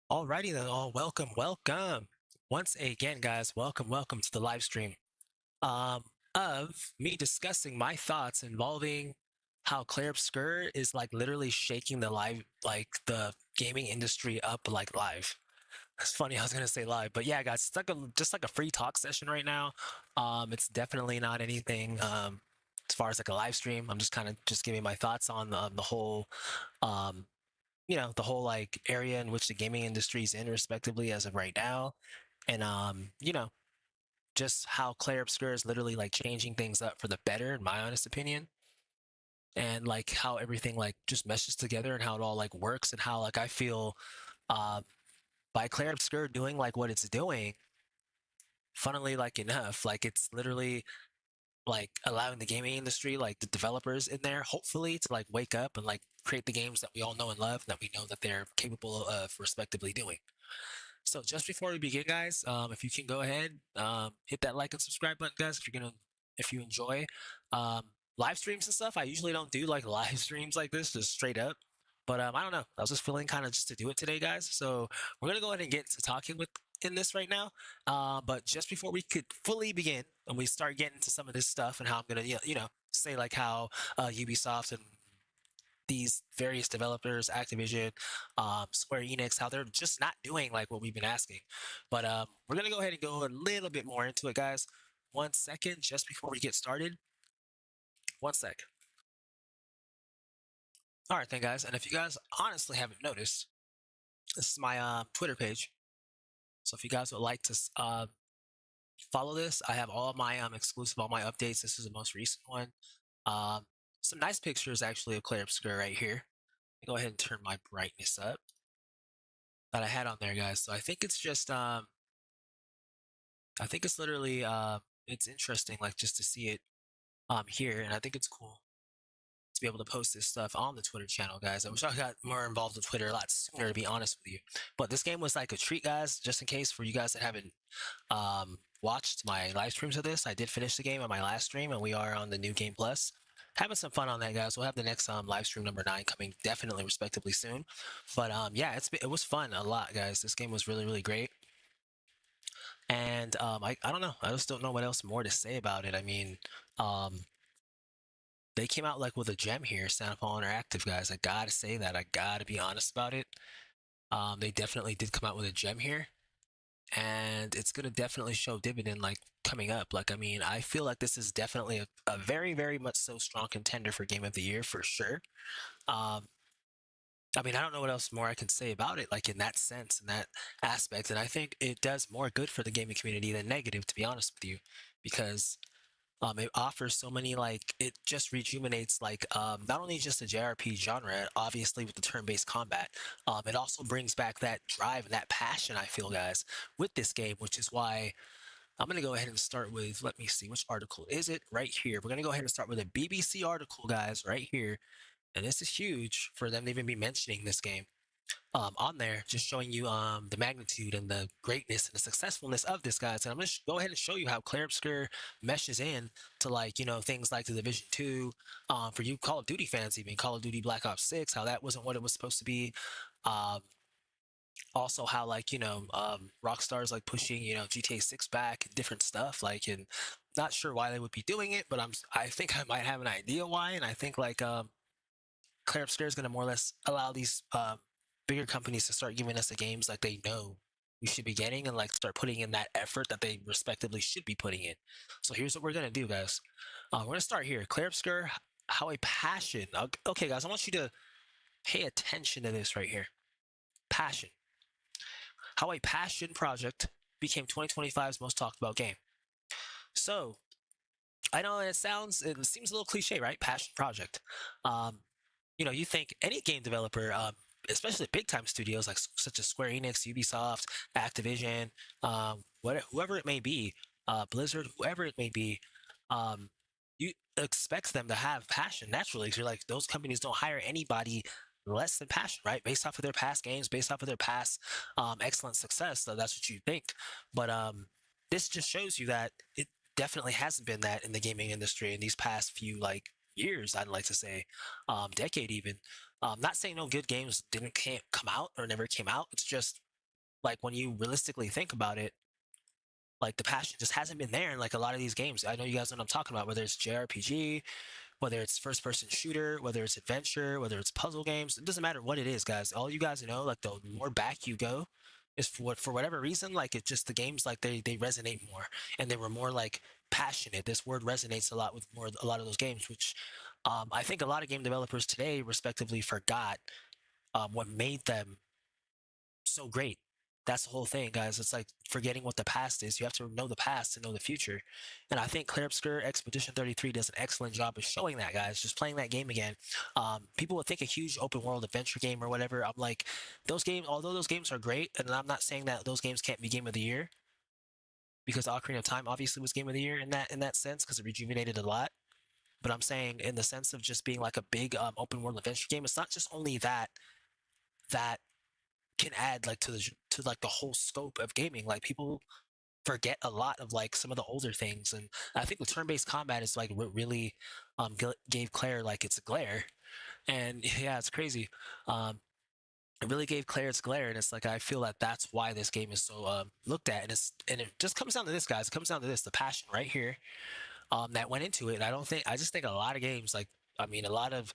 Alrighty then, welcome. Once again, guys, welcome to the live stream um, of me discussing my thoughts involving how Clair Obscur is like literally shaking the gaming industry up like live. It's funny, I was gonna say live, but yeah, guys, it's like just like a free talk session right now. It's definitely not anything as far as like a live stream. I'm just kind of just giving my thoughts on the whole um, the whole like area in which the gaming industry is in respectively as of right now. And just how Claire Obscur is literally like changing things up for the better, in my honest opinion. And like how everything like just meshes together and how it all like works and how like I feel uh by Claire Obscur doing like what it's doing, funnily like enough, like it's literally like allowing the gaming industry, like the developers in there, hopefully to like wake up and like create the games that we all know and love and that we know that they're capable of respectively doing. So just before we begin, guys, if you can go ahead, hit that like and subscribe button, guys. If you enjoy um, live streams and stuff, I usually don't do like live streams like this, just straight up. But I don't know. I was just feeling kind of just to do it today, guys. So we're gonna go ahead and get to talking with in this right now. But just before we could fully begin and we start getting to some of this stuff and how I'm gonna, say like how Ubisoft and these various developers, Activision, Square Enix, how they're just not doing like what we've been asking. But we're gonna go ahead and go a little bit more into it, guys. 1 second, just before we get started. 1 sec. All right, then, guys. And if you guys honestly haven't noticed, this is my Twitter page. So if you guys would like to follow this, I have all my exclusive, all my updates. This is the most recent one. Um, some nice pictures actually of Claire Obscur right here. Go ahead and turn my brightness up that I had on there, guys. So I think it's just I think it's literally it's interesting like just to see it here, and I think it's cool to be able to post this stuff on the Twitter channel, guys. I wish I got more involved with Twitter a lot sooner, to be honest with you. But this game was like a treat, guys, just in case for you guys that haven't watched my live streams of this. I did finish the game on my last stream, and we are on the new game plus. Having some fun on that, guys. We'll have the next live stream number 9 coming definitely respectively soon. But yeah, it was fun a lot, guys. This game was really great. And I don't know. I just don't know what else more to say about it. I mean, um, they came out like with a gem here, Sandoval Interactive, guys. I gotta say that. I gotta be honest about it. They definitely did come out with a gem here, and it's gonna definitely show dividend like coming up. Like, I mean, I feel like this is definitely a very much so strong contender for Game of the Year for sure. Um, I mean, I don't know what else more I can say about it, like in that sense, in that aspect. And I think it does more good for the gaming community than negative, to be honest with you, because it offers so many like it just rejuvenates like not only just the JRPG genre, obviously with the turn-based combat, it also brings back that drive and that passion I feel, guys, with this game, which is why I'm gonna go ahead and start with. Let me see which article is it right here. We're gonna go ahead and start with a BBC article, guys, right here, and this is huge for them to even be mentioning this game on there, just showing you the magnitude and the greatness and the successfulness of this, guys. And I'm gonna go ahead and show you how Clair Obscur meshes in to like things like the Division 2, for you Call of Duty fans, even Call of Duty Black Ops 6, how that wasn't what it was supposed to be. Um, Also how like Rockstar's like pushing GTA 6 back and different stuff like, and not sure why they would be doing it, but I think I might have an idea why, and I think like Clair Obscur is going to more or less allow these bigger companies to start giving us the games like they know we should be getting, and like start putting in that effort that they respectively should be putting in. So here's what we're going to do, guys. We're going to start here. Clair Obscur, how a passion. Okay, guys, I want you to pay attention to this right here. Passion. How a passion project became 2025's most talked about game. So I know it seems a little cliche, right? Passion project. Um, you think any game developer, especially big time studios like such as Square Enix, Ubisoft, Activision, whoever it may be, Blizzard, whoever it may be, um, you expect them to have passion naturally. Because you're like, those companies don't hire anybody less than passion, right? Based off of their past games, based off of their past excellent success. So that's what you think. But this just shows you that it definitely hasn't been that in the gaming industry in these past few like years, I'd like to say, decade even. Not saying no good games can't come out or never came out. It's just like when you realistically think about it, like the passion just hasn't been there in like a lot of these games. I know you guys know what I'm talking about, whether it's JRPG, whether it's first person shooter, whether it's adventure, whether it's puzzle games. It doesn't matter what it is, guys. All you guys know, like the more back you go, is for whatever reason, like it just the games like they resonate more and they were more like passionate. This word resonates a lot with more a lot of those games, which I think a lot of game developers today respectively forgot what made them so great. That's the whole thing, guys. It's like forgetting what the past is. You have to know the past to know the future. And I think Clair Obscur Expedition 33 does an excellent job of showing that, guys. Just playing that game again. People would think a huge open world adventure game or whatever. I'm like, those games, although those games are great, and I'm not saying that those games can't be game of the year, because Ocarina of Time obviously was game of the year in that sense, because it rejuvenated a lot. But I'm saying in the sense of just being like a big open world adventure game, it's not just only that can add like to like the whole scope of gaming. Like people forget a lot of like some of the older things, and I think the turn-based combat is like what really gave Claire like its glare. And yeah, it's crazy. It really gave Claire its glare, and it's like I feel that that's why this game is so looked at, and it just comes down to this, guys. It comes down to this: the passion right here that went into it. I just think a lot of games, like, I mean, a lot of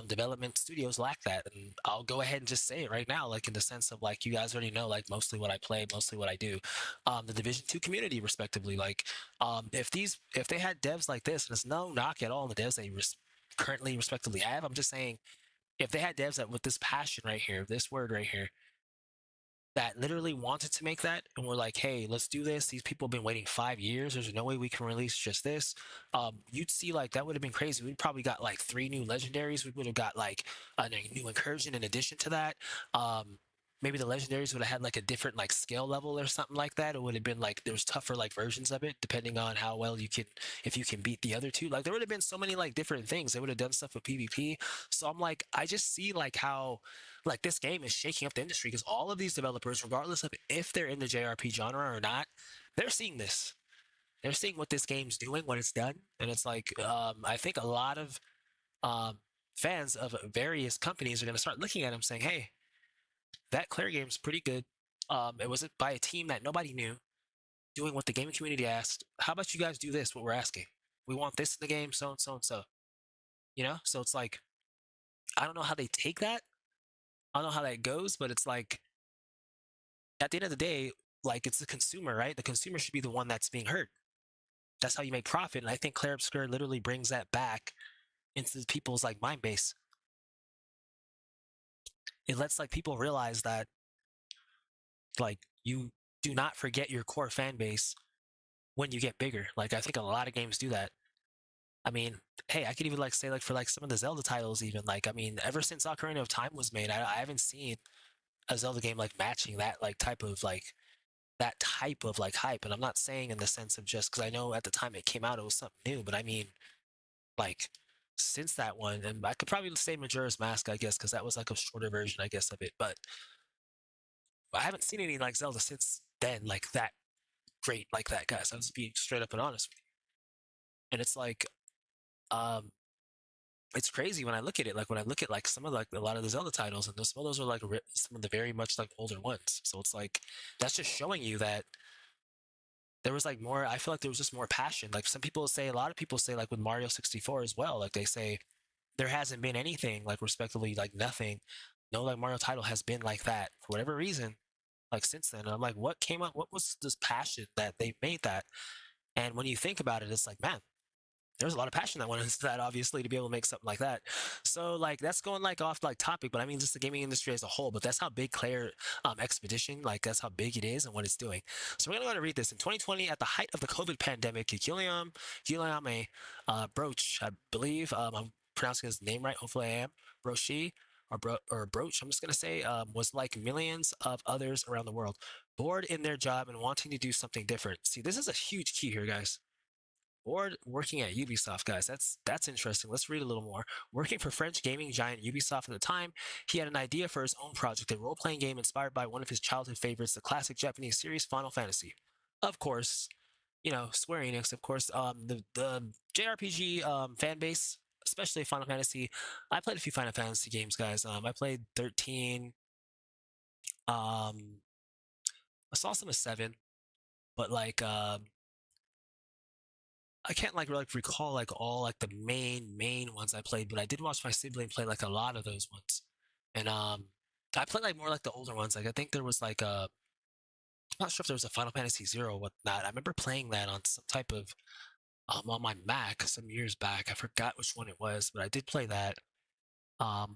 development studios lack that. And I'll go ahead and just say it right now, like in the sense of like, you guys already know, like mostly what I play, mostly what I do, the Division 2 community respectively. Like, if they had devs like this, and it's no knock at all on the devs they currently respectively have, I'm just saying, if they had devs that with this passion right here, this word right here, that literally wanted to make that and we're like, hey, let's do this, these people have been waiting 5 years, there's no way we can release just this, you'd see like that would have been crazy. We'd probably got like 3 new legendaries. We would have got like a new incursion in addition to that. Maybe the legendaries would have had like a different like skill level or something like that. It would have been like there was tougher like versions of it depending on how well you can, if you can beat the other two. Like there would have been so many like different things. They would have done stuff with PvP. So I'm like, I just see like how like this game is shaking up the industry, because all of these developers, regardless of if they're in the JRP genre or not, they're seeing this. They're seeing what this game's doing, what it's done, and it's like I think a lot of um, fans of various companies are going to start looking at them saying, "Hey, that Claire game's pretty good. It was by a team that nobody knew, doing what the gaming community asked. How about you guys do this? What we're asking. We want this in the game, so and so and so. You know." So it's like I don't know how they take that. I don't know how that goes, but it's like at the end of the day, like it's the consumer, right? The consumer should be the one that's being hurt. That's how you make profit. And I think Clair Obscur literally brings that back into people's like mind base. It lets like people realize that like you do not forget your core fan base when you get bigger. Like I think a lot of games do that. I mean, hey, I could even like say like for like some of the Zelda titles, even like I mean, ever since Ocarina of Time was made, I haven't seen a Zelda game like matching that type of like hype. And I'm not saying in the sense of just because I know at the time it came out it was something new, but I mean like since that one, and I could probably say Majora's Mask, I guess, because that was like a shorter version, I guess, of it. But I haven't seen any like Zelda since then, like that great, like that, guys. I'm just being straight up and honest with you. And it's like, um, it's crazy when I look at it. Like when I look at like some of like a lot of the Zelda titles, and some of those are like some of the very much like older ones. So it's like that's just showing you that there was like more. I feel like there was just more passion. Like some people say, a lot of people say, like with Mario 64 as well. Like they say there hasn't been anything like respectively like nothing, no like Mario title has been like that for whatever reason like since then. And I'm like, what came up, what was this passion that they made that? And when you think about it, it's like, man, there's a lot of passion that went into that, obviously, to be able to make something like that. So like that's going like off like topic, but I mean just the gaming industry as a whole. But that's how big Claire Expedition, like that's how big it is and what it's doing. So we're gonna go ahead and read this. In 2020, at the height of the COVID pandemic, Guillaume Broach, I believe I'm pronouncing his name right. Hopefully I am. Brochi or Broach, I'm just gonna say, was like millions of others around the world, bored in their job and wanting to do something different. See, this is a huge key here, guys. Or working at Ubisoft, guys. That's interesting. Let's read a little more. Working for French gaming giant Ubisoft at the time, he had an idea for his own project, a role-playing game inspired by one of his childhood favorites, the classic Japanese series Final Fantasy. Of course, you know, Square Enix, of course, the JRPG fan base, especially Final Fantasy. I played a few Final Fantasy games, guys. I played 13. Um, I saw some of 7, but like I can't like recall like all like the main ones I played, but I did watch my sibling play like a lot of those ones. And I played like more like the older ones. Like I think there was like I'm not sure if there was a Final Fantasy Zero or whatnot. I remember playing that on some type of on my Mac some years back. I forgot which one it was, but I did play that. I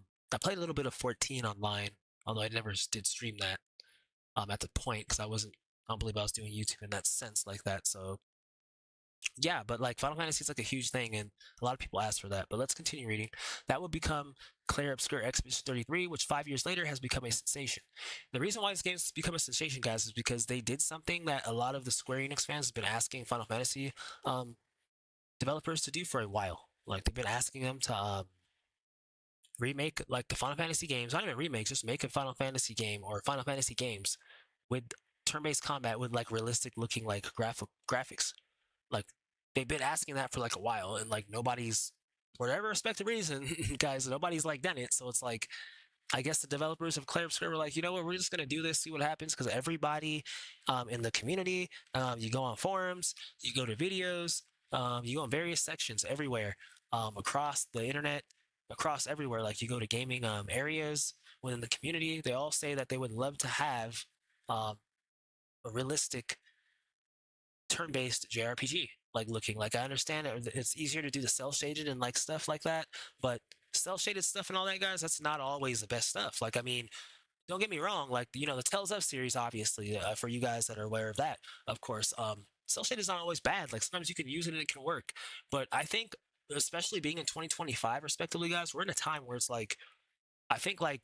played a little bit of 14 online, although I never did stream that at the point because I don't believe I was doing YouTube in that sense like that. So yeah, but like Final Fantasy is like a huge thing, and a lot of people ask for that. But let's continue reading. That would become Clair Obscur Expedition 33, which 5 years later has become a sensation. The reason why this game has become a sensation, guys, is because they did something that a lot of the Square Enix fans have been asking Final Fantasy um, developers to do for a while. Like they've been asking them to remake like the Final Fantasy games, not even remakes, just make a Final Fantasy game or Final Fantasy games with turn-based combat with like realistic looking like graphics. Like they've been asking that for like a while, and like nobody's, for whatever respective reason, guys, nobody's like done it. So it's like I guess the developers of Clair Obscur were like, you know what, we're just gonna do this, see what happens, because everybody in the community, you go on forums, you go to videos, you go on various sections everywhere across the internet, across everywhere. Like you go to gaming areas within the community, they all say that they would love to have um, a realistic turn-based JRPG like looking. Like I understand it's easier to do the cell shaded and like stuff like that, but cell shaded stuff and all that, guys, that's not always the best stuff. Like I mean, don't get me wrong, like the Tales of series, obviously, for you guys that are aware of that, of course, cell shaded is not always bad. Like sometimes you can use it and it can work, but I think especially being in 2025 respectively, guys, we're in a time where it's like I think like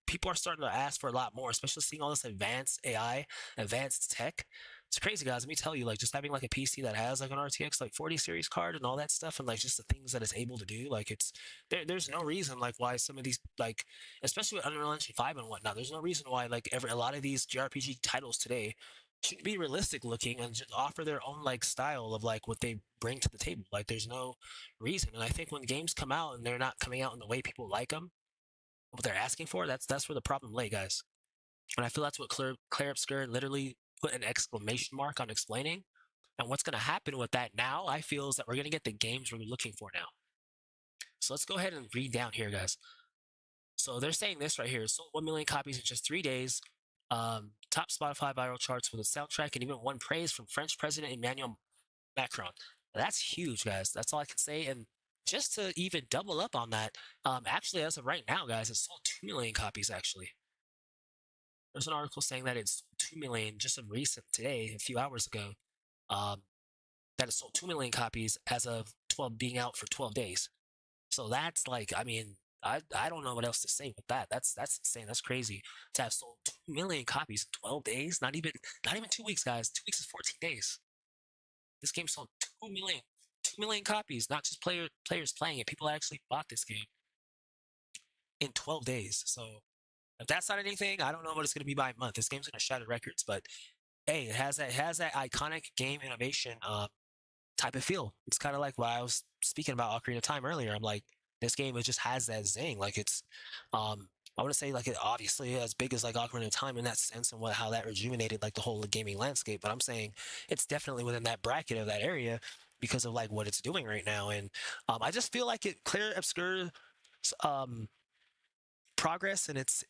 people are starting to ask for a lot more, especially seeing all this advanced AI, advanced tech. It's crazy, guys. Let me tell you, like just having like a PC that has like an RTX like 40 series card and all that stuff, and like just the things that it's able to do, like there's no reason like why some of these like, especially with Unreal Engine 5 and whatnot, there's no reason why like a lot of these JRPG titles today should be realistic looking and just offer their own like style of like what they bring to the table. Like there's no reason, and I think when games come out and they're not coming out in the way people like them, what they're asking for, that's where the problem lay, guys. And I feel that's what Claire Obscur literally put an exclamation mark on explaining. And what's going to happen with that now, I feel, is that we're going to get the games we're looking for now. So let's go ahead and read down here, guys. So they're saying this right here: sold 1 million copies in just 3 days. Top Spotify viral charts with a soundtrack, and even won praise from French President Emmanuel Macron. That's huge, guys. That's all I can say. And just to even double up on that, actually, as of right now, guys, it sold 2 million copies. Actually, there's an article saying that it's 2 million just of recent today, a few hours ago. Um, that it sold 2 million copies as of 12 being out for 12 days. So that's like, I mean, I don't know what else to say with that. That's insane. That's crazy to have sold 2 million copies in 12 days. Not even 2 weeks, guys. 2 weeks is 14 days. This game sold 2 million copies, not just players playing it. People actually bought this game in 12 days. So if that's not anything, I don't know what it's going to be by a month. This game's going to shatter records, but hey, it has that iconic game innovation type of feel. It's kind of like what I was speaking about Ocarina of Time earlier. I'm like, this game, it just has that zing. Like it's, I wouldn't say like it obviously as big as like Ocarina of Time in that sense and how that rejuvenated like the whole gaming landscape. But I'm saying it's definitely within that bracket of that area because of like what it's doing right now. And I just feel like it Clair Obscur um, progress and its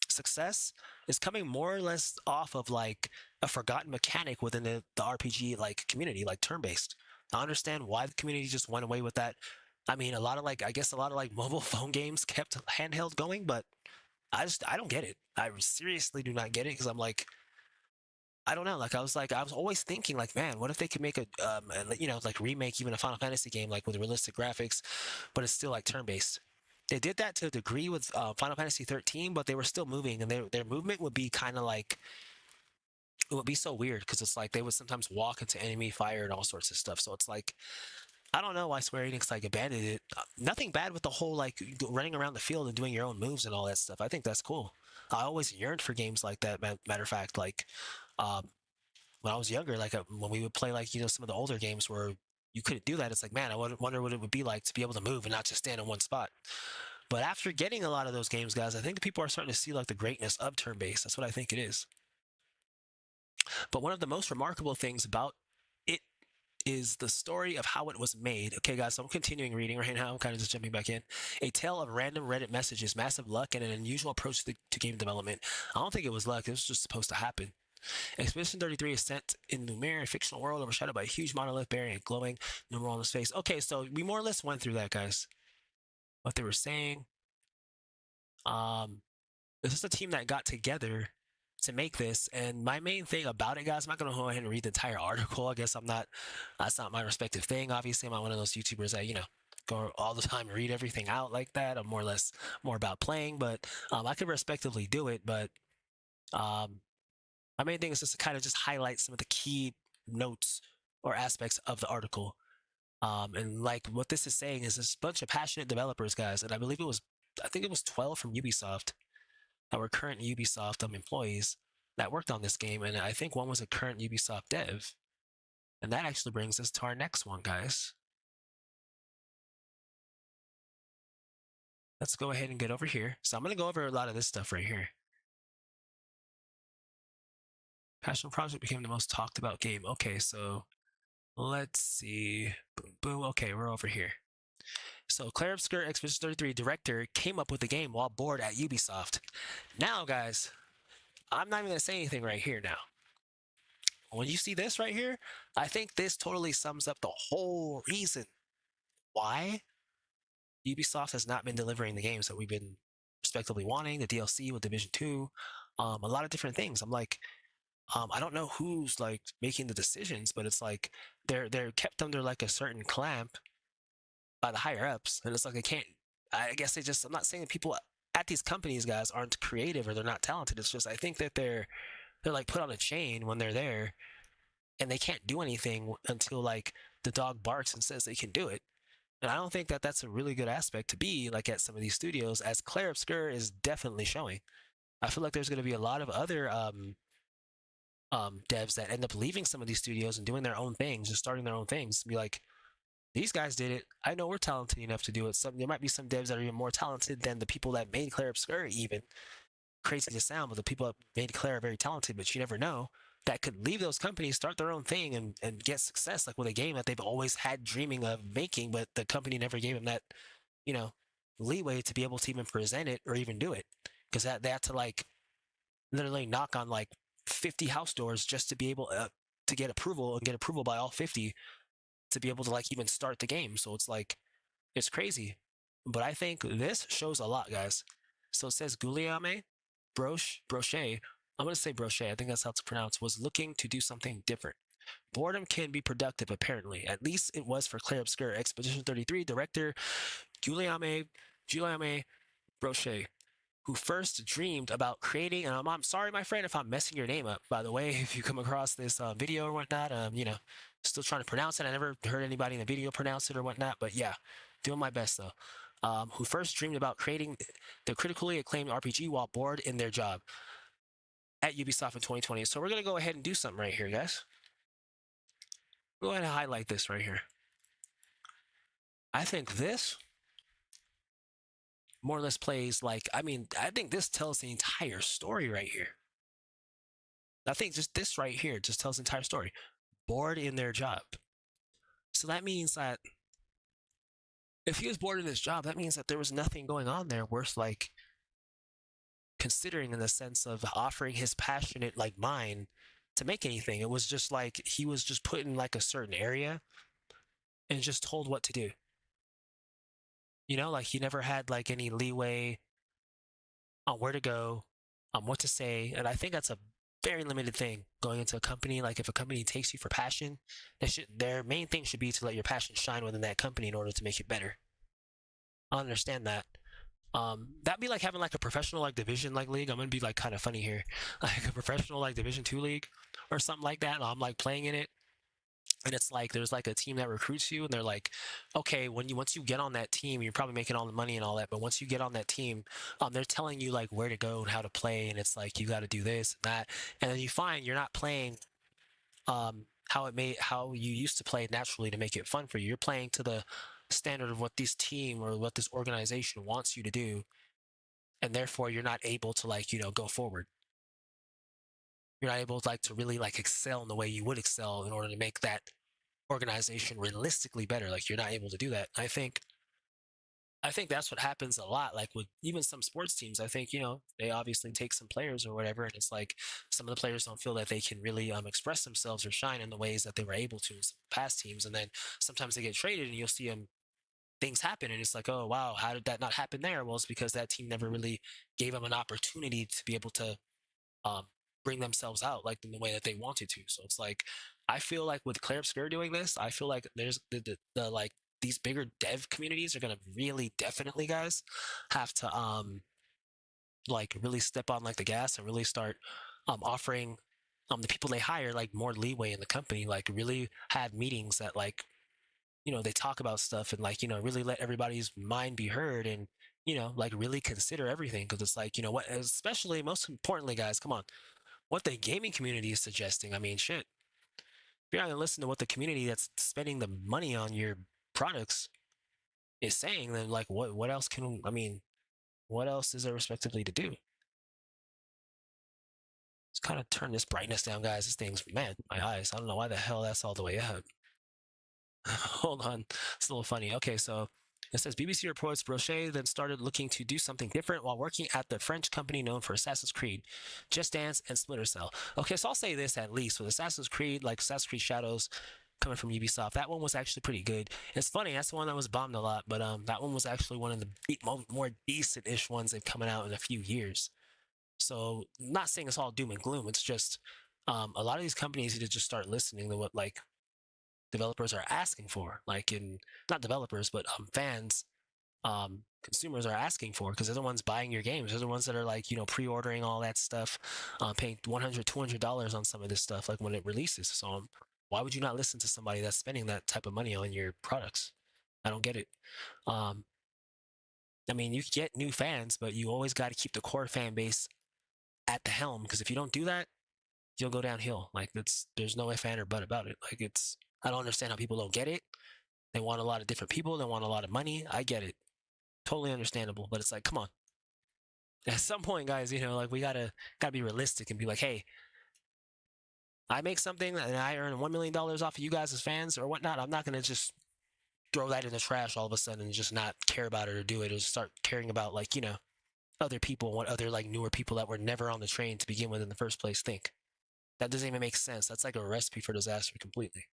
success is coming more or less off of like a forgotten mechanic within the RPG like community, like turn-based. I understand why the community just went away with that. I mean, a lot of like I guess a lot of like mobile phone games kept handheld going, but I don't get it. I seriously do not get it because I'm like I don't know. Like I was always thinking like, man, what if they could make like remake even a Final Fantasy game like with realistic graphics, but it's still like turn-based. They did that to a degree with Final Fantasy 13, but they were still moving, and their movement would be kind of like it would be so weird because it's like they would sometimes walk into enemy fire and all sorts of stuff. So it's like I don't know why Square Enix like abandoned it. Nothing bad with the whole like running around the field and doing your own moves and all that stuff. I think that's cool. I always yearned for games like that. Matter of fact, like um, when I was younger, like when we would play like some of the older games where you couldn't do that. It's like, man, I wonder what it would be like to be able to move and not just stand in one spot. But after getting a lot of those games, guys, I think people are starting to see like the greatness of turn-based. That's what I think it is. But one of the most remarkable things about it is the story of how it was made. Okay, guys, so I'm continuing reading right now. I'm kind of just jumping back in. A tale of random Reddit messages, massive luck, and an unusual approach to game development. I don't think it was luck. It was just supposed to happen. Expedition 33 is set in Lumiere, a fictional world overshadowed by a huge monolith bearing a glowing numeral on his face. Okay, so we more or less went through that, guys. What they were saying. This is a team that got together to make this, and my main thing about it, guys, I'm not gonna go ahead and read the entire article. I guess I'm not. That's not my respective thing. Obviously, I'm not one of those YouTubers that go all the time and read everything out like that. I'm more or less more about playing, but I could respectively do it. But um, my main thing is just to kind of just highlight some of the key notes or aspects of the article. And like what this is saying is this bunch of passionate developers, guys, and I think it was 12 from Ubisoft that were current Ubisoft employees that worked on this game, and I think one was a current Ubisoft dev. And that actually brings us to our next one, guys. Let's go ahead and get over here. So I'm going to go over a lot of this stuff right here. Passion Project became the most talked about game. Okay, so let's see. Boom, boom. Okay, we're over here. So Clair Obscur Expedition 33 director came up with the game while bored at Ubisoft. Now, guys, I'm not even going to say anything right here now. When you see this right here, I think this totally sums up the whole reason why Ubisoft has not been delivering the games that we've been respectively wanting, the DLC with Division 2, a lot of different things. I'm like, I don't know who's like making the decisions, but it's like they're kept under like a certain clamp by the higher ups, and it's like they can't. I guess they just. I'm not saying that people at these companies, guys, aren't creative or they're not talented. It's just I think that they're like put on a chain when they're there, and they can't do anything until like the dog barks and says they can do it. And I don't think that that's a really good aspect to be like at some of these studios, as Clair Obscur is definitely showing. I feel like there's going to be a lot of other devs that end up leaving some of these studios and doing their own things, just starting their own things. Be like, these guys did it. I know we're talented enough to do it. There might be some devs that are even more talented than the people that made Clair Obscur. Even crazy to sound, but the people that made Clair are very talented. But you never know, that could leave those companies, start their own thing, and get success, like with a game that they've always had dreaming of making, but the company never gave them that, you know, leeway to be able to even present it or even do it, because they had to like literally knock on like 50 house doors just to be able to get approval and get approval by all 50 to be able to like even start the game. So it's like it's crazy, but I think this shows a lot, guys. So it says Guillaume Brochet. I'm going to say Brochet. I think that's how it's pronounced. Was looking to do something different. Boredom can be productive, apparently. At least it was for Clair Obscur Expedition 33 director Guillaume Brochet, who first dreamed about creating. And I'm sorry, my friend, if I'm messing your name up. By the way, if you come across this video or whatnot, still trying to pronounce it. I never heard anybody in the video pronounce it or whatnot, but yeah, doing my best though. Who first dreamed about creating the critically acclaimed RPG while bored in their job at Ubisoft in 2020. So we're going to go ahead and do something right here, guys. Go ahead and highlight this right here. I think this more or less plays like, I think this tells the entire story right here. I think just this right here just tells the entire story. Bored in their job. So that means that if he was bored in his job, that means that there was nothing going on there worth like considering in the sense of offering his passionate like mind to make anything. It was just like he was just put in like a certain area and just told what to do. Like he never had like any leeway on where to go, on what to say. And I think that's a very limited thing going into a company. Like if a company takes you for passion, their main thing should be to let your passion shine within that company in order to make it better. I understand that. That'd be like having like a professional like division like league. I'm gonna be like kind of funny here, like a professional like Division 2 league or something like that. And I'm like playing in it, and it's like there's like a team that recruits you, and they're like, okay, once you get on that team, you're probably making all the money and all that. But once you get on that team, they're telling you like where to go and how to play, and it's like you got to do this and that, and then you find you're not playing how you used to play naturally to make it fun for you. You're playing to the standard of what this team or what this organization wants you to do, and therefore you're not able to like go forward. you're not able like to really like excel in the way you would excel in order to make that organization realistically better. Like you're not able to do that. I think that's what happens a lot. Like with even some sports teams, I think they obviously take some players or whatever, and it's like some of the players don't feel that they can really express themselves or shine in the ways that they were able to in some past teams, and then sometimes they get traded, and you'll see them things happen, and it's like, oh wow, how did that not happen there? Well, it's because that team never really gave them an opportunity to be able to um, bring themselves out like in the way that they wanted to. So it's like I feel like with Clair Obscur doing this, I feel like there's the like these bigger dev communities are gonna really definitely guys have to like really step on like the gas and really start offering the people they hire like more leeway in the company, like really have meetings that like they talk about stuff and like really let everybody's mind be heard, and like really consider everything, because it's like what, especially most importantly guys, come on, what the gaming community is suggesting. I mean, shit, if you're not gonna listen to what the community that's spending the money on your products is saying, then like what else can, I mean, what else is there respectively to do? Let's kind of turn this brightness down, guys. This thing's, man, my eyes, I don't know why the hell that's all the way up. Hold on, it's a little funny. Okay, so it says BBC reports Brochet then started looking to do something different while working at the French company known for Assassin's Creed, Just Dance, and Splinter Cell. Okay, so I'll say this at least with Assassin's Creed, like Assassin's Creed Shadows coming from Ubisoft, that one was actually pretty good. It's funny, that's the one that was bombed a lot, but that one was actually one of the more decent-ish ones that coming out in a few years. So, not saying it's all doom and gloom. It's just a lot of these companies need to just start listening to what like developers are asking for, like in not developers, but fans, consumers are asking for, because they're the ones buying your games. They're the ones that are like pre-ordering all that stuff, paying $100, $200 on some of this stuff, like when it releases. So why would you not listen to somebody that's spending that type of money on your products? I don't get it. Um, I mean, you get new fans, but you always got to keep the core fan base at the helm, because if you don't do that, you'll go downhill. Like there's no if and or but about it. Like I don't understand how people don't get it. They want a lot of different people. They want a lot of money. I get it. Totally understandable. But it's like, come on. At some point, guys, like we gotta be realistic and be like, hey, I make something and I earn $1 million off of you guys as fans or whatnot. I'm not gonna just throw that in the trash all of a sudden and just not care about it or do it, or start caring about like, other people, what other like newer people that were never on the train to begin with in the first place think. That doesn't even make sense. That's like a recipe for disaster completely.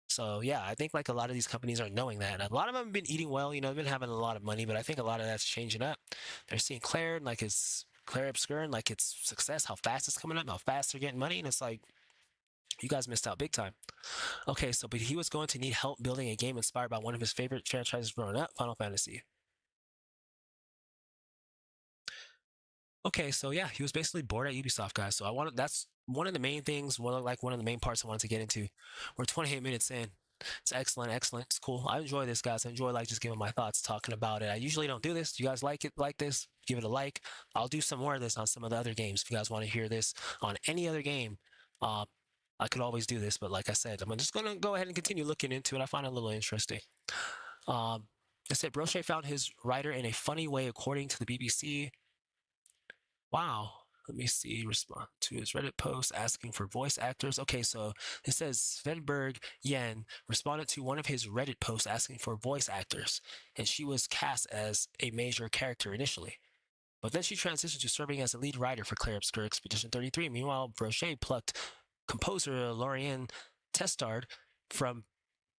So yeah, I think like a lot of these companies are knowing that. And a lot of them have been eating well, they've been having a lot of money, but I think a lot of that's changing up. They're seeing Claire and like it's Clair Obscur and like its success, how fast it's coming up, how fast they're getting money, and it's like you guys missed out big time. Okay, so but he was going to need help building a game inspired by one of his favorite franchises growing up, Final Fantasy. Okay, so yeah, he was basically bored at Ubisoft, guys. So I wanted that's one of the main things, one of the main parts I wanted to get into. We're 28 minutes in. It's excellent, excellent. It's cool. I enjoy this, guys. I enjoy like just giving my thoughts, talking about it. I usually don't do this. You guys like it like this? Give it a like. I'll do some more of this on some of the other games. If you guys want to hear this on any other game, uh, I could always do this. But like I said, I'm just gonna go ahead and continue looking into it. I find it a little interesting. Um, it said Brochet found his writer in a funny way, according to the BBC. Wow. Let me see. Respond to his Reddit post asking for voice actors. Okay, so it says Svenberg Yen responded to one of his Reddit posts asking for voice actors, and she was cast as a major character initially. But then she transitioned to serving as a lead writer for Clair Obscur Expedition 33. Meanwhile, Brochet plucked composer Lorraine Testard from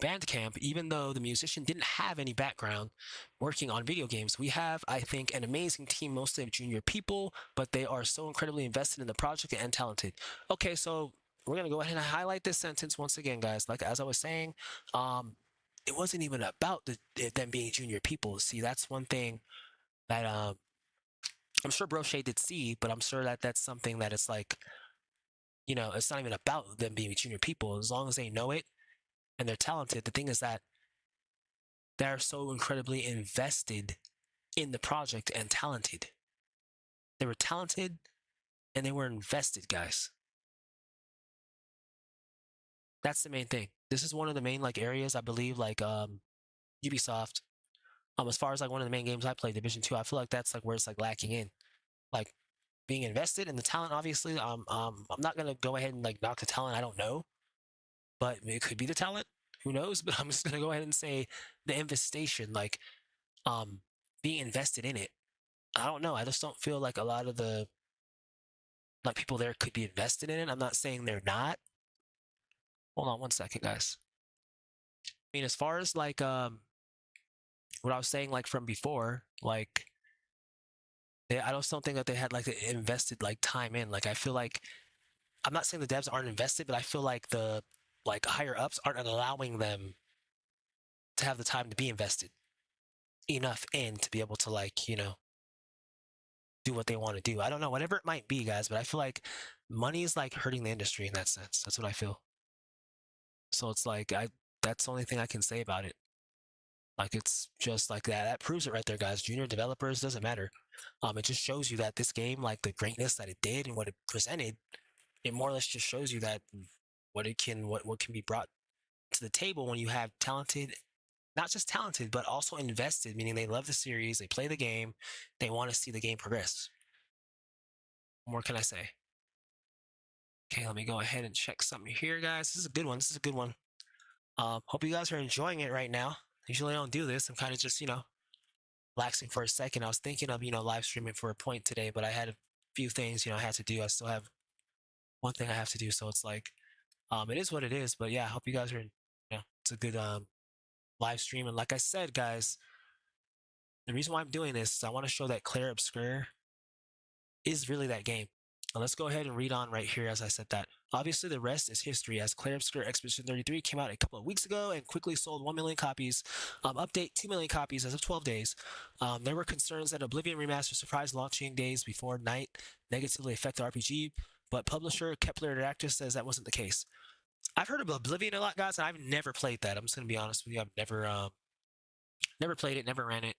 Bandcamp, even though the musician didn't have any background working on video games. We have, I think, an amazing team, mostly of junior people, but they are so incredibly invested in the project and talented. Okay, so we're gonna go ahead and highlight this sentence once again, guys. Like as I was saying, it wasn't even about them being junior people. See, that's one thing that I'm sure Brochet did see, but I'm sure that that's something that it's like, it's not even about them being junior people. As long as they know it and they're talented, the thing is that they're so incredibly invested in the project and talented. They were talented and they were invested, guys. That's the main thing. This is one of the main like areas I believe like Ubisoft. As far as like one of the main games I played, Division 2, I feel like that's like where it's like lacking in. Like being invested in the talent. Obviously, I'm not gonna go ahead and like knock the talent. I don't know, but it could be the talent. Who knows? But I'm just gonna go ahead and say the infestation, like um, being invested in it. I don't know. I just don't feel like a lot of the like people there could be invested in it. I'm not saying they're not. Hold on one second, guys. I mean, as far as like what I was saying like from before, like I just don't think that they had like invested like time in. Like I feel like I'm not saying the devs aren't invested, but I feel like the like higher ups aren't allowing them to have the time to be invested enough in to be able to like, do what they want to do. I don't know, whatever it might be, guys, but I feel like money is like hurting the industry in that sense. That's what I feel. So it's like that's the only thing I can say about it. Like it's just like that. That proves it right there, guys. Junior developers doesn't matter. It just shows you that this game, like the greatness that it did and what it presented, it more or less just shows you that what can be brought to the table when you have talented, not just talented, but also invested, meaning they love the series, they play the game, they want to see the game progress. What more can I say? Okay, let me go ahead and check something here, guys. This is a good one. This is a good one. Hope you guys are enjoying it right now. Usually I don't do this. I'm kind of just, relaxing for a second. I was thinking of, live streaming for a point today, but I had a few things, I had to do. I still have one thing I have to do. So it's like, it is what it is. But yeah, I hope you guys are, it's a good live stream. And like I said, guys, the reason why I'm doing this is I want to show that Clair Obscur is really that game. Now let's go ahead and read on right here as I said that. Obviously, the rest is history, as Clair Obscur Expedition 33 came out a couple of weeks ago and quickly sold 1 million copies. Update 2 million copies as of 12 days. There were concerns that Oblivion Remaster surprise launching days before night negatively affect the RPG, but publisher Kepler Interactive says that wasn't the case. I've heard of Oblivion a lot, guys, and I've never played that. I'm just gonna be honest with you. I've never played it, never ran it.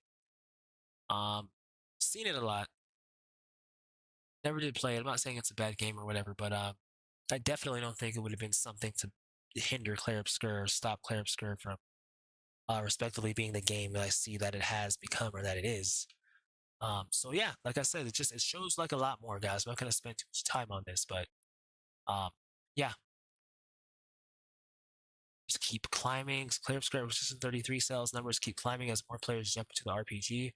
Seen it a lot. Never did play it. I'm not saying it's a bad game or whatever, but I definitely don't think it would have been something to hinder Clair Obscur or stop Clair Obscur from respectively being the game that I see that it has become or that it is. So yeah, like I said, it shows like a lot more, guys. I'm not gonna spend too much time on this, but um, yeah, just keep climbing. Clair Obscur Resistance 33 sales numbers keep climbing as more players jump into the RPG.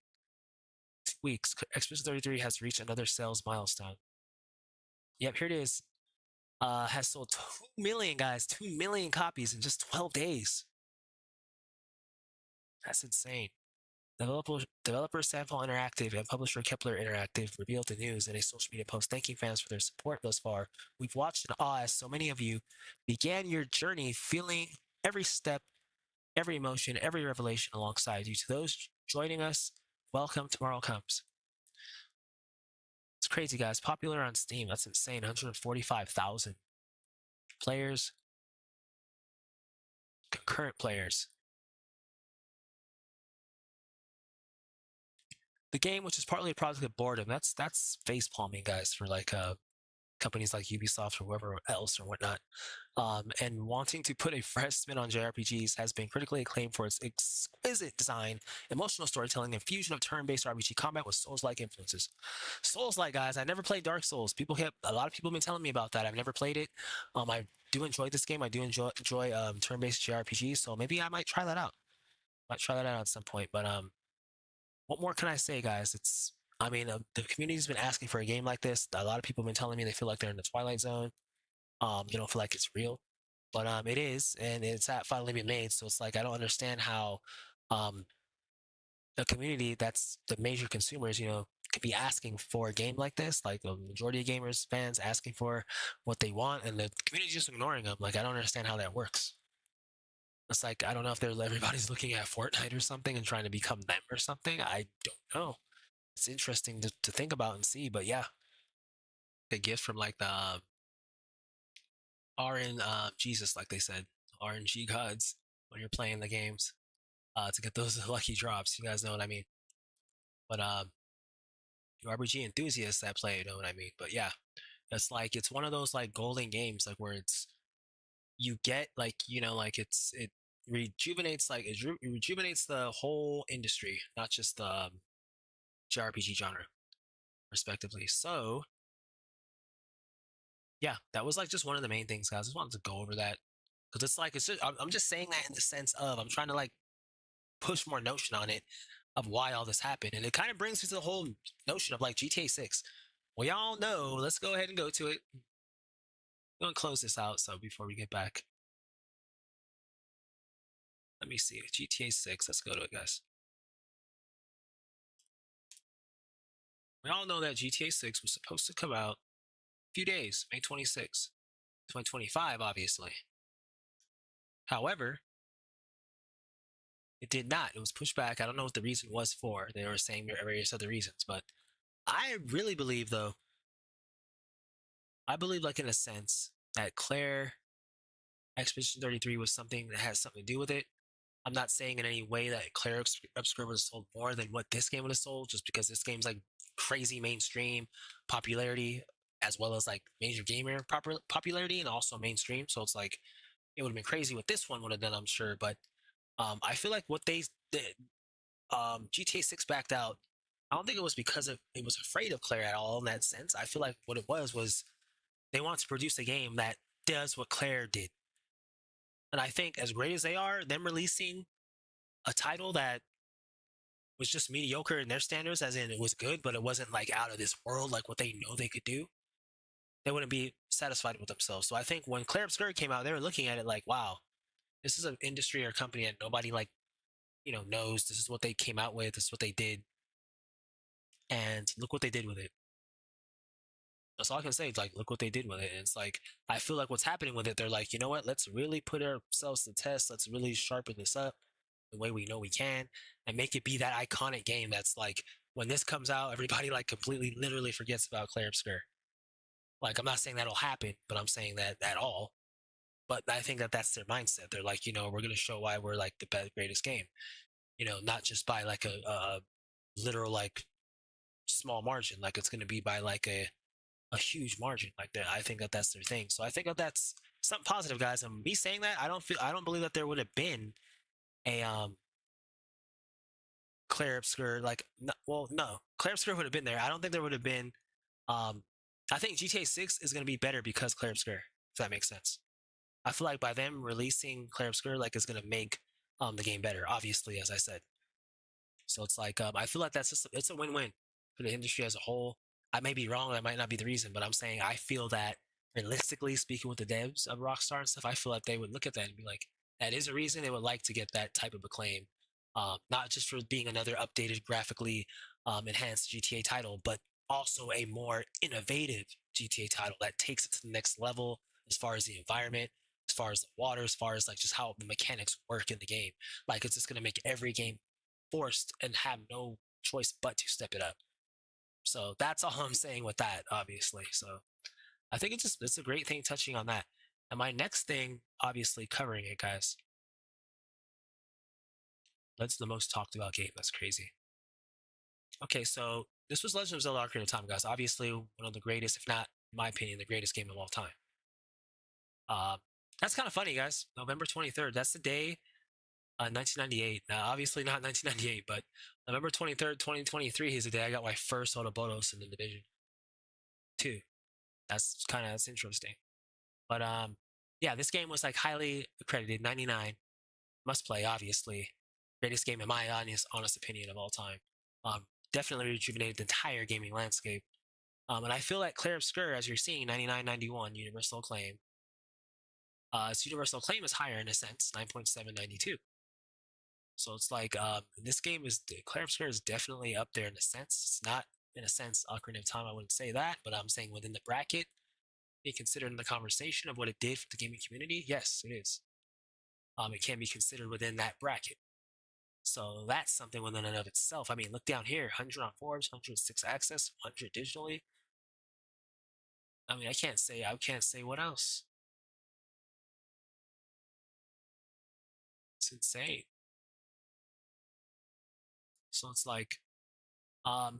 2 weeks, Expedition 33 has reached another sales milestone. Yep, here it is. Has sold 2 million, guys, 2 million copies in just 12 days. That's insane. Developer Sandfall Interactive and publisher Kepler Interactive revealed the news in a social media post thanking fans for their support thus far. We've watched in awe as so many of you began your journey feeling every step, every emotion, every revelation alongside you. To those joining us, welcome. Tomorrow comes. It's crazy, guys. Popular on Steam. That's insane. 145,000 players, concurrent players. The game, which is partly a product of boredom, that's face palming, guys, for like companies like Ubisoft or whoever else or whatnot. And wanting to put a fresh spin on JRPGs has been critically acclaimed for its exquisite design, emotional storytelling, and fusion of turn-based RPG combat with Souls-like influences. Souls-like, guys, I never played Dark Souls. A lot of people have been telling me about that. I've never played it. I do enjoy this game. I do enjoy turn-based JRPGs, so maybe I might try that out. Might try that out at some point. But what more can I say, guys? The community's been asking for a game like this. A lot of people have been telling me they feel like they're in the Twilight Zone. They don't feel like it's real, but it is, and it's finally been made. So it's like I don't understand how um, the community that's the major consumers, could be asking for a game like this. Like the majority of gamers, fans asking for what they want, and the community just ignoring them. Like I don't understand how that works. It's like I don't know if everybody's looking at Fortnite or something and trying to become them or something. I don't know. It's interesting to think about and see, but yeah, a gift from like the RN Jesus, like they said, RNG gods when you're playing the games to get those lucky drops. You guys know what I mean. But you RPG enthusiasts that play, you know what I mean. But yeah, it's one of those like golden games, like where it's you get like like it rejuvenates it rejuvenates the whole industry, not just the JRPG genre, respectively. So yeah, that was like just one of the main things, guys. I just wanted to go over that because it's like it's just, I'm just saying that in the sense of I'm trying to like push more notion on it of why all this happened, and it kind of brings me to the whole notion of like GTA 6. Well, y'all know. Let's go ahead and go to it. I'm gonna close this out. So before we get back, let me see GTA 6. Let's go to it, guys. We all know that GTA 6 was supposed to come out a few days, May 26th, 2025, obviously. However, it did not. It was pushed back. I don't know what the reason was for. They were saying various other reasons, but I really believe, though, I believe, like in a sense, that Claire Expedition 33 was something that has something to do with it. I'm not saying in any way that Clair Obscur would have sold more than what this game would have sold, just because this game's like crazy mainstream popularity, as well as like major gamer popularity and also mainstream. So it's like it would have been crazy what this one would have done, I'm sure. But I feel like what they did, GTA 6 backed out. I don't think it was because it was afraid of Claire at all in that sense. I feel like what it was they wanted to produce a game that does what Claire did. And I think as great as they are, them releasing a title that was just mediocre in their standards, as in it was good, but it wasn't like out of this world like what they know they could do, they wouldn't be satisfied with themselves. So I think when Clair Obscur came out, they were looking at it like, wow, this is an industry or company that nobody like, knows. This is what they came out with. This is what they did. And look what they did with it. That's all I can say. Like, look what they did with it. And it's like, I feel like what's happening with it, they're like, you know what? Let's really put ourselves to test. Let's really sharpen this up the way we know we can and make it be that iconic game that's like, when this comes out, everybody like completely, literally forgets about Clair Obscur. Like, I'm not saying that'll happen, but I'm saying that at all. But I think that that's their mindset. They're like, we're going to show why we're like the best, greatest game. Not just by like a literal like small margin. Like it's going to be by like a huge margin like that. I think that that's their thing. So I think that that's something positive, guys. And me saying that, I don't believe that there would have been a Clair Obscur like no, well no Clair Obscur would have been there. I don't think there would have been. Um, I think GTA 6 is going to be better because Clair Obscur. If that makes sense. I feel like by them releasing Clair Obscur, like is going to make the game better. Obviously, as I said. So it's like I feel like that's just it's a win-win for the industry as a whole. I may be wrong, that might not be the reason, but I'm saying I feel that realistically speaking with the devs of Rockstar and stuff, I feel like they would look at that and be like, that is a reason they would like to get that type of acclaim. Not just for being another updated, graphically enhanced GTA title, but also a more innovative GTA title that takes it to the next level as far as the environment, as far as the water, as far as like just how the mechanics work in the game. Like it's just going to make every game forced and have no choice but to step it up. So that's all I'm saying with that, obviously. So I think it's a great thing touching on that. And my next thing, obviously covering it, guys. That's the most talked about game. That's crazy. Okay, so this was Legend of Zelda: Ocarina of Time, guys. Obviously one of the greatest, if not, in my opinion, the greatest game of all time. Uh, that's kind of funny, guys. November 23rd. That's the day 1998. Now, obviously not 1998, but November 23rd, 2023 is the day I got my first Autobotos in the Division 2. That's interesting. But yeah, this game was like highly accredited, 99, must play, obviously. Greatest game in my honest opinion of all time. Definitely rejuvenated the entire gaming landscape. And I feel like Clair Obscur, as you're seeing, 99, 91, universal acclaim. Its universal acclaim is higher in a sense, 9.792. So it's like this game is Clair Obscur is definitely up there in a sense. It's not in a sense Ocarina of Time. I wouldn't say that, but I'm saying within the bracket, be considered in the conversation of what it did for the gaming community. Yes, it is. It can be considered within that bracket. So that's something within and of itself. I mean, look down here: 100 on Forbes, 106 access, 100 digitally. I mean, I can't say what else. It's insane. So it's like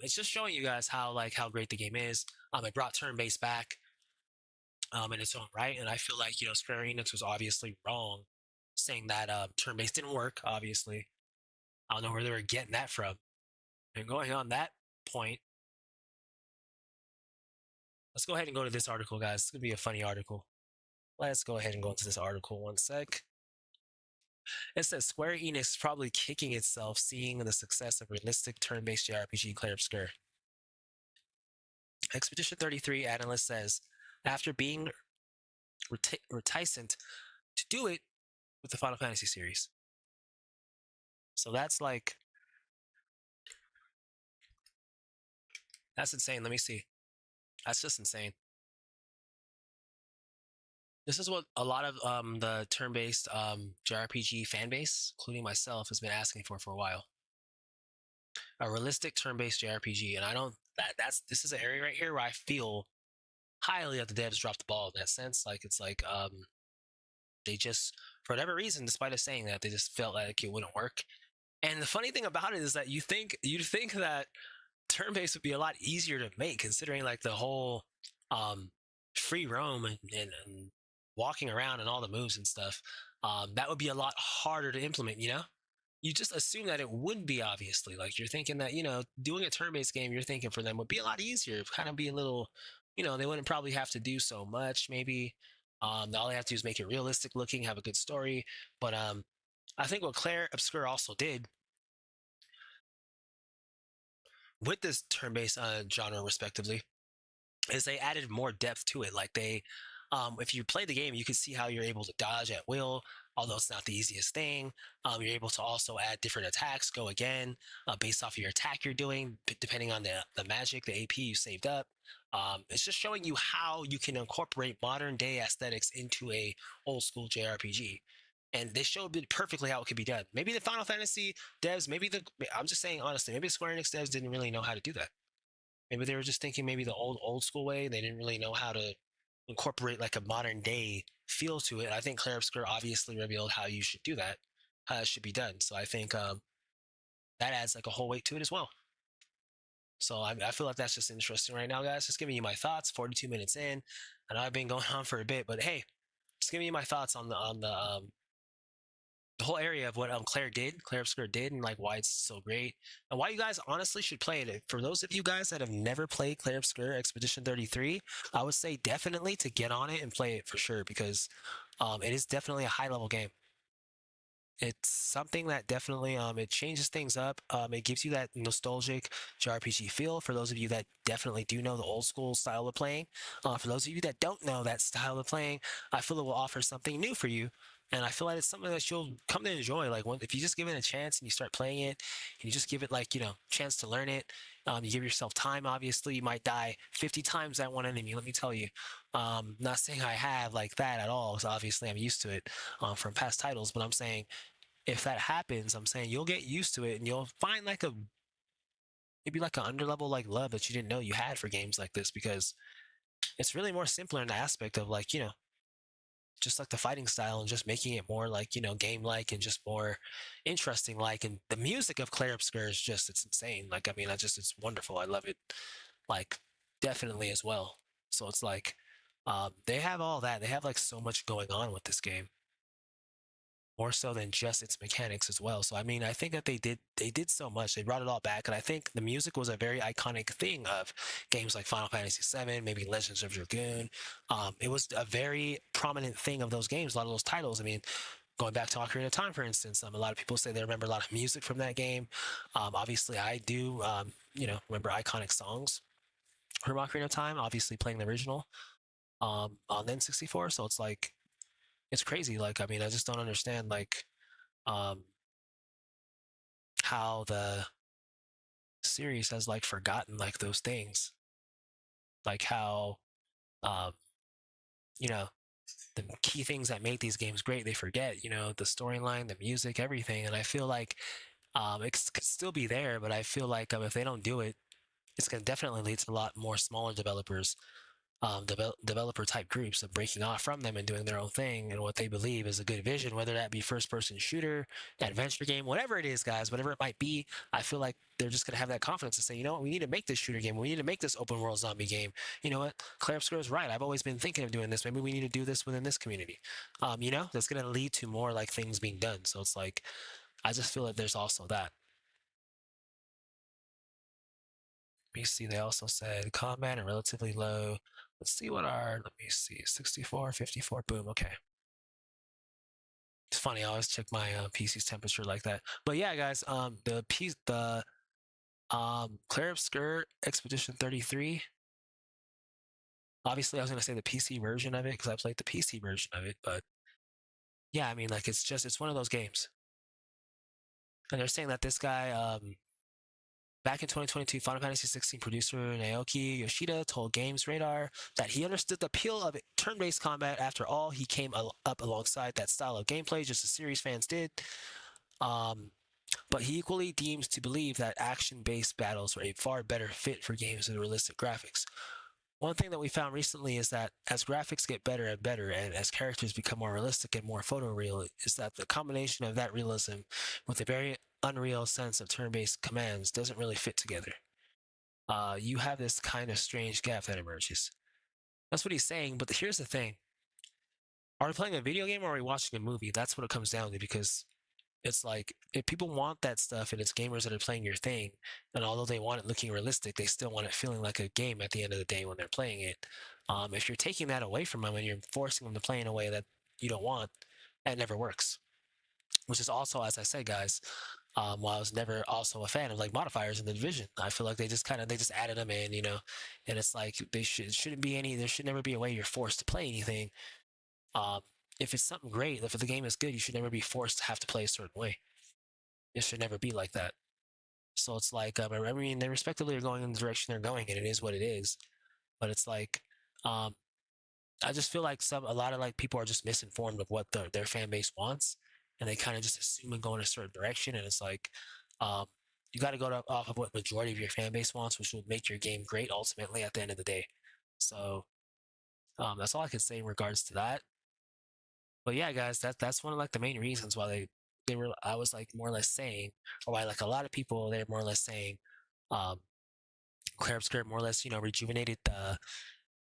it's just showing you guys how great the game is. It brought turn-based back in its own right, and I feel like Square Enix was obviously wrong saying that turn-based didn't work. Obviously, I don't know where they were getting that from. And going on that point, Let's go ahead and go to this article, guys. It's gonna be a funny article. Let's go ahead and go into this article. One sec. It says Square Enix is probably kicking itself seeing the success of realistic turn-based JRPG Clair Obscur. Expedition 33 analyst says, after being reticent to do it with the Final Fantasy series. So that's like, that's insane. Let me see. That's just insane. This is what a lot of the turn-based JRPG fan base, including myself, has been asking for a while. A realistic turn-based JRPG, and I don't. That's this is an area right here where I feel highly that the devs dropped the ball in that sense. Like it's like they just, for whatever reason, despite us saying that, they just felt like it wouldn't work. And the funny thing about it is that you'd think that turn-based would be a lot easier to make, considering like the whole free roam and walking around and all the moves and stuff. That would be a lot harder to implement. You just assume that it would be, obviously. Like you're thinking that doing a turn-based game, you're thinking for them would be a lot easier. Kind of be a little, they wouldn't probably have to do so much. Maybe all they have to do is make it realistic looking, have a good story. But I think what Clair Obscur also did with this turn-based genre, respectively, is they added more depth to it. Like if you play the game, you can see how you're able to dodge at will, although it's not the easiest thing. You're able to also add different attacks, go again, based off of your attack you're doing, depending on the magic, the AP you saved up. It's just showing you how you can incorporate modern day aesthetics into a old school JRPG. And they showed it perfectly how it could be done. Maybe the Final Fantasy devs, I'm just saying honestly, maybe the Square Enix devs didn't really know how to do that. Maybe they were just thinking maybe the old school way. They didn't really know how to incorporate like a modern day feel to it. I think Clair Obscur obviously revealed how you should do that, how it should be done. So I think that adds like a whole weight to it as well. So I feel like that's just interesting right now, guys. Just giving you my thoughts. 42 minutes in, I know I've been going on for a bit, but hey, just giving you my thoughts on the whole area of what Clair Obscur did, and like why it's so great, and why you guys honestly should play it. For those of you guys that have never played Clair Obscur Expedition 33, I would say definitely to get on it and play it for sure, because it is definitely a high level game. It's something that definitely it changes things up. It gives you that nostalgic JRPG feel. For those of you that definitely do know the old school style of playing, for those of you that don't know that style of playing, I feel it will offer something new for you. And I feel like it's something that you'll come to enjoy. Like if you just give it a chance and you start playing it, and you just give it like chance to learn it. You give yourself time. Obviously, you might die 50 times that one enemy. Let me tell you. Not saying I have like that at all, because obviously I'm used to it from past titles. But I'm saying if that happens, I'm saying you'll get used to it and you'll find like maybe like an underlevel like love that you didn't know you had for games like this, because it's really more simpler in the aspect of like just like the fighting style and just making it more like game like and just more interesting like. And the music of Clair Obscur is just, it's insane. Like I mean, it's wonderful. I love it, like definitely as well. So it's like they have all that. They have like so much going on with this game, more so than just its mechanics as well. So I mean, I think that they did so much. They brought it all back, and I think the music was a very iconic thing of games like Final Fantasy VII, maybe Legends of Dragoon. It was a very prominent thing of those games. A lot of those titles. I mean, going back to Ocarina of Time, for instance, a lot of people say they remember a lot of music from that game. Obviously, I do. Remember iconic songs from Ocarina of Time. Obviously, playing the original on the N64. So it's like it's crazy. Like, I mean, I just don't understand like um how the series has like forgotten like those things. Like how um you know, the key things that make these games great, they forget, the storyline, the music, everything. And I feel like it could still be there, but I feel like if they don't do it, it's going to definitely lead to a lot more smaller developers, developer type groups of breaking off from them and doing their own thing and what they believe is a good vision, whether that be first person shooter, adventure game, whatever it is, guys, whatever it might be. I feel like they're just going to have that confidence to say, you know what, we need to make this shooter game. We need to make this open world zombie game. You know what? Clair Obscur is right. I've always been thinking of doing this. Maybe we need to do this within this community. That's going to lead to more like things being done. So it's like, I just feel that there's also that. You see, they also said combat and relatively low Let's see what our, let me see, 64, 54, boom, okay. It's funny, I always check my PC's temperature like that. But yeah, guys, the Clair Obscur Expedition 33. Obviously, I was gonna say the PC version of it because I played the PC version of it, but yeah, I mean, like it's one of those games. And they're saying that this guy, back in 2022, Final Fantasy 16 producer Naoki Yoshida told Games Radar that he understood the appeal of turn-based combat. After all, he came up alongside that style of gameplay, just as series fans did. Um, but he equally deems to believe that action-based battles are a far better fit for games with realistic graphics. One thing that we found recently is that as graphics get better and better, and as characters become more realistic and more photoreal, is that the combination of that realism with a very unreal sense of turn-based commands doesn't really fit together. You have this kind of strange gap that emerges. That's what he's saying, but here's the thing. Are we playing a video game or are we watching a movie? That's what it comes down to, because it's like if people want that stuff and it's gamers that are playing your thing, and although they want it looking realistic, they still want it feeling like a game at the end of the day when they're playing it. If you're taking that away from them and you're forcing them to play in a way that you don't want, that never works. Which is also, as I said, guys, while I was never also a fan of like modifiers in the division, I feel like they just added them in, and it's like shouldn't be any, there should never be a way you're forced to play anything. Um, if it's something great, if the game is good, you should never be forced to have to play a certain way. It should never be like that. So it's like, I mean, they respectively are going in the direction they're going, and it is what it is. But it's like, um, I just feel like a lot of like people are just misinformed of what their fan base wants, and they kind of just assume and go in a certain direction. And it's like, um, you got to go off of what majority of your fan base wants, which will make your game great ultimately at the end of the day. So that's all I can say in regards to that. But yeah, guys, that's one of like the main reasons why they were, I was like more or less saying, or why like a lot of people, they're more or less saying, um, Clair Obscur more or less, rejuvenated the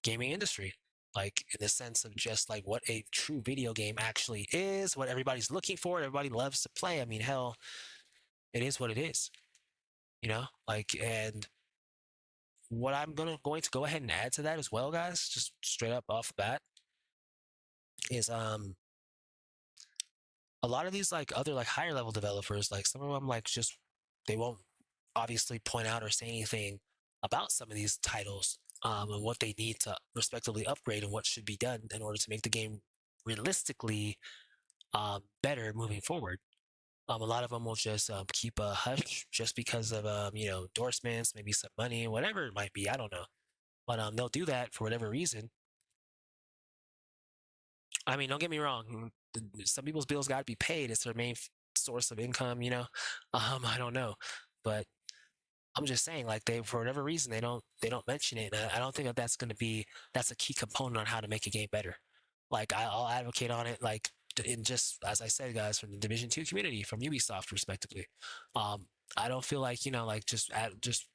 gaming industry, like in the sense of just like what a true video game actually is, what everybody's looking for, everybody loves to play. I mean, hell, it is what it is, like, and what I'm going to go ahead and add to that as well, guys, just straight up off the bat, is a lot of these like other like higher level developers, like some of them like just they won't obviously point out or say anything about some of these titles, and what they need to respectively upgrade and what should be done in order to make the game realistically better moving forward. A lot of them will just keep a hush just because of endorsements, maybe some money, whatever it might be. I don't know, but they'll do that for whatever reason. I mean, don't get me wrong. Some people's bills got to be paid. It's their main source of income. I don't know, but I'm just saying, like for whatever reason, they don't mention it. And I don't think that's a key component on how to make a game better. Like I'll advocate on it, like in just as I said, guys, from the Division 2 community, from Ubisoft, respectively. Um, I don't feel like like just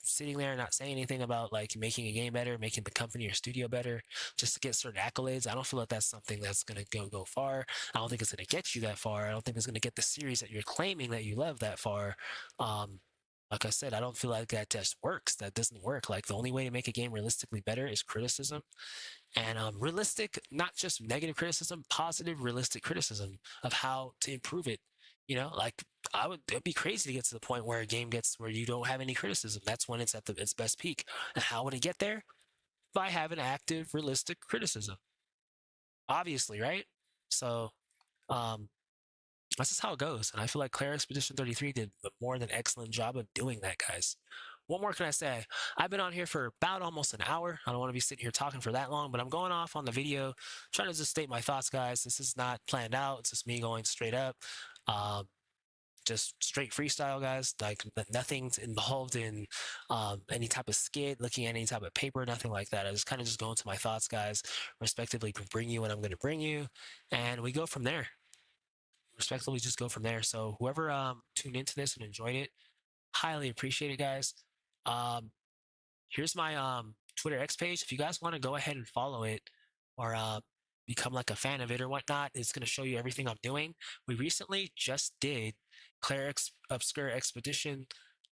sitting there and not saying anything about like making a game better, making the company or studio better, just to get certain accolades. I don't feel like that's something that's gonna go far. I don't think it's gonna get you that far. I don't think it's gonna get the series that you're claiming that you love that far. Um, like I said, I don't feel like that just works. That doesn't work. Like the only way to make a game realistically better is criticism, and realistic, not just negative criticism, positive, realistic criticism of how to improve it. Like it'd be crazy to get to the point where a game gets where you don't have any criticism. That's when it's at its best peak. And how would it get there? By having active, realistic criticism. Obviously, right? So, um, that's just how it goes. And I feel like Clair Expedition 33 did a more than excellent job of doing that, guys. What more can I say? I've been on here for about almost an hour. I don't want to be sitting here talking for that long, but I'm going off on the video, trying to just state my thoughts, guys. This is not planned out. It's just me going straight up. Um, just straight freestyle, guys. Like nothing's involved in any type of skit, looking at any type of paper, nothing like that. I just kind of just go into my thoughts, guys, respectively, bring you what I'm going to bring you, and we go from there. Respectfully, just go from there. So whoever tuned into this and enjoyed it, highly appreciate it, guys. Um, Here's my Twitter X page. If you guys want to go ahead and follow it, or become like a fan of it or whatnot, it's going to show you everything I'm doing. We recently just did Clair Obscur Expedition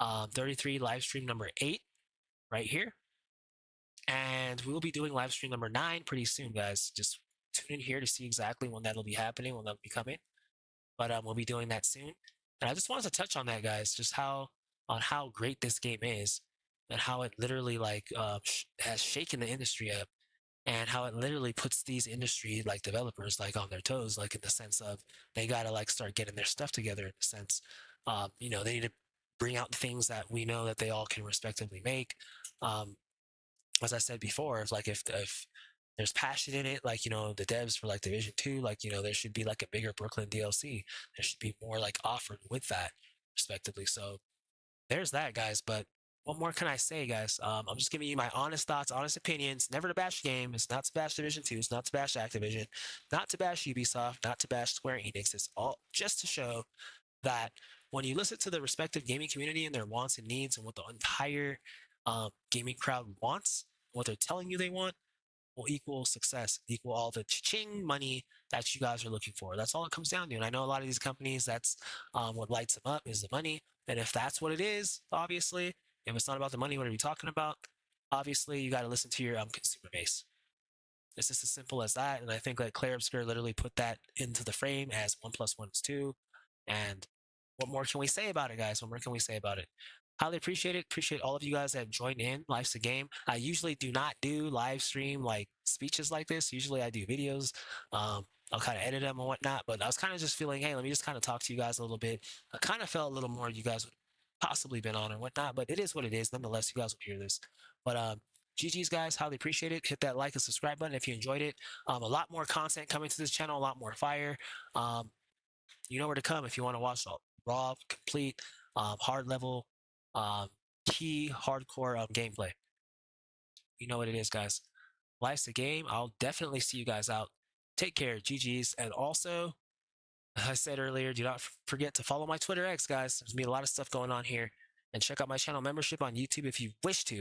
33 live stream number 8 right here. And we will be doing live stream number 9 pretty soon, guys. Just tune in here to see exactly when that'll be happening, when that'll be coming. But we'll be doing that soon. And I just wanted to touch on that, guys, just how great this game is, and how it literally has shaken the industry up, and how it literally puts these industry like developers like on their toes, like in the sense of they gotta like start getting their stuff together. In the sense, they need to bring out things that we know that they all can respectively make. Um, as I said before, if there's passion in it, like the devs for like Division 2, like there should be like a bigger Brooklyn DLC. There should be more like offered with that, respectively. So there's that, guys. But what more can I say, guys? I'm just giving you my honest thoughts, honest opinions. Never to bash the game. It's not to bash Division 2. It's not to bash Activision. Not to bash Ubisoft. Not to bash Square Enix. It's all just to show that when you listen to the respective gaming community and their wants and needs and what the entire gaming crowd wants, what they're telling you they want, will equal success, equal all the ching money that you guys are looking for. That's all it comes down to. And I know a lot of these companies, that's what lights them up is the money. And if that's what it is, obviously, if it's not about the money, what are we talking about? Obviously, you got to listen to your consumer base. It's just as simple as that. And I think that Clair Obscur literally put that into the frame as 1+1 is 2. And what more can we say about it, guys? What more can we say about it? Highly appreciate it. Appreciate all of you guys that joined in. Life's a game. I usually do not do live stream like speeches like this. Usually I do videos. I'll kind of edit them and whatnot. But I was kind of just feeling, hey, let me just kind of talk to you guys a little bit. I kind of felt a little more you guys would possibly been on and whatnot. But it is what it is. Nonetheless, you guys will hear this. But GG's, guys. Highly appreciate it. Hit that like and subscribe button if you enjoyed it. A lot more content coming to this channel. A lot more fire. You know where to come if you want to watch raw, complete, hard level, key, hardcore gameplay. You know what it is, guys. Life's a game. I'll definitely see you guys out. Take care, GG's. And also, as I said earlier, do not forget to follow my Twitter X, guys. There's going to be a lot of stuff going on here. And check out my channel membership on YouTube if you wish to.